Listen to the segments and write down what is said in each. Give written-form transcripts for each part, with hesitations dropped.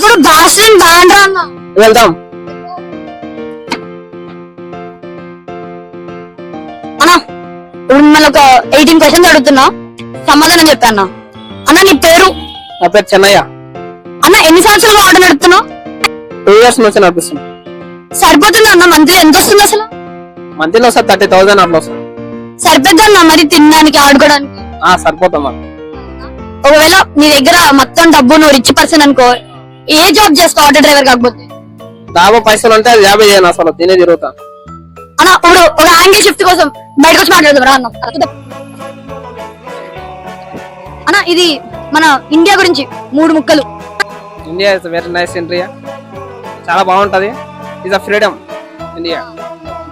ఇప్పుడు గాస్లిన్ బ్యాండ్ రా అన్న. వెళ్దాం. అన్న ఇప్పుడు మిమ్మల్ని ఒక 18 క్వశ్చన్స్ అడుగుతున్నా, సమాధానం చెప్పాను అన్న. నీ పేరు? నా పేరు చెన్నయ్య. అన్న ఎన్ని సంవత్సరాలుగా ఆటో నడుపుతున్నావు? 2 years నుంచి నడిపిస్తున్నా. సరిపోతుంది అన్న? మంత్లీ ఎంత వస్తుంది అసలు? మంత్లీలో సార్ 30,000 అట్లా వస్తుంది. సరిపోద్ది అన్న మరి తినడానికి ఆడుకోవడానికి? సరిపోతాం. ఒకవేళ నీ దగ్గర మొత్తం డబ్బు, నువ్వు రిచ్ పర్సన్ అనుకో, ఏ జాబ్ చేస్తావు ఆటో డ్రైవర్ కాకపోతే? డాబా పైసలు అంటే అది 50 చేయను, అసలు తినే తిరుగుతా అన్న. ఇప్పుడు ఒక యాంగిల్ షిఫ్ట్ కోసం బయటకు వచ్చి మాట్లాడదాం రా అన్న. అన్న ఇది మన ఇండియా గురించి 3 ముక్కలు. India is very nice India, చాలా బాగుంటది. Is a freedom India.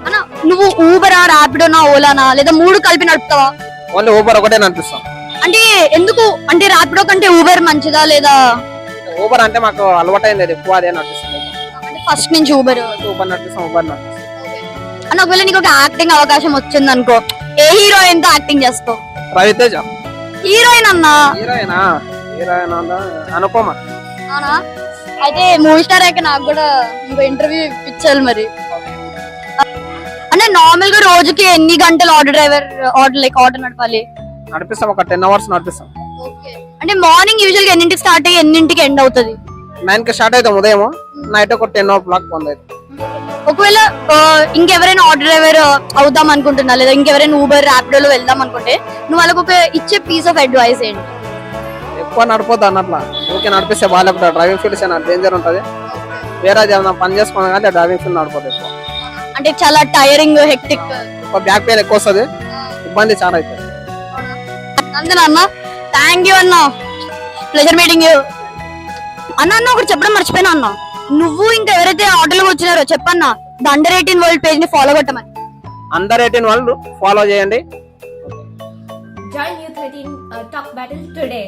అన్న నువ్వు ఊబరా, ర్యాపిడోనా, ఓలానా లేదా 3 కలిపి నడుపుతావా? ఓన్లీ ఊబర్ ఒకటే నడిపిస్తాం. అంటే ఎందుకు? అంటే ర్యాపిడో కంటే ఊబర్ మంచిదా లేదా? ఊబర్ అంటే మాకు అలవాటైంది, ఎక్కువ అదే నడిపిస్తాం. అంటే ఫస్ట్ నుంచి ఊబర్ నడిపిస్తాం. అన్న ఒకవేళ నీకు ఒక యాక్టింగ్ అవకాశం వచ్చింది అనుకో, ఏ హీరోయిన్ తో యాక్టింగ్ చేస్తావు? రవితేజ. హీరోయిన్ అన్న? హీరోయిన్ అనుపమ. అవునా? అయితే మూవీ స్టార్ అయ్యాక నాకు కూడా ఇంకో ఇంటర్వ్యూ ఇప్పించాలి మరి. అంటే నార్మల్ గా రోజుకి ఎన్ని గంటలు ఆటో నడపాలి? నడిపిస్తాం ఒక 10 hours నడిపిస్తాం. అంటే మార్నింగ్ యూజువల్ గా ఎన్నింటికి స్టార్ట్ అయ్యి ఎన్నింటికి ఎండ్ అవుతుంది? 9 కి స్టార్ట్ అవుతాం ఉదయం, నైట్ ఒక 10 o'clock బంద్ అవుతుంది. ఒకవేళ ఇంకెవరైనా ఆటో డ్రైవర్ అవుదాం అనుకుంటున్నా లేదా ఇంకెవరైనా ఊబర్, ర్యాపిడోలో వెళ్దాం అనుకుంటే నువ్వు వాళ్ళకి ఒక ఇచ్చే పీస్ ఆఫ్ అడ్వైస్ ఏంటి? ఎక్కువ నడిపోద్దు అన్నట్లా, ఊరికే నడిపిస్తే వాళ్ళకు డ్రైవింగ్ ఫీల్డ్ చాలా డేంజర్ ఉంటది. వేరే పని చేసుకున్నా కానీ డ్రైవింగ్ ఫీల్డ్ నడిపోతుంది ఎక్కువ. అంటే చాలా టైరింగ్, హెక్టిక్, బ్యాక్ పెయిన్ ఎక్కువ వస్తుంది, ఇబ్బంది చాలా అవుతుంది. అంతేనా అన్న? థ్యాంక్ యూ అన్న, ప్లెజర్ మీటింగ్ యూ అన్న. ఒకటి చెప్పడం మర్చిపోయినా అన్న, నువ్వు ఇంకా ఎవరైతే ఆటోలో వచ్చినారో చెప్పన్నా ద అండర్-18 వరల్డ్ పేజ్ ని ఫాలో కొట్టమని. అండర్-18 వాళ్ళు ఫాలో చేయండి. Join U13 Talk Battle today.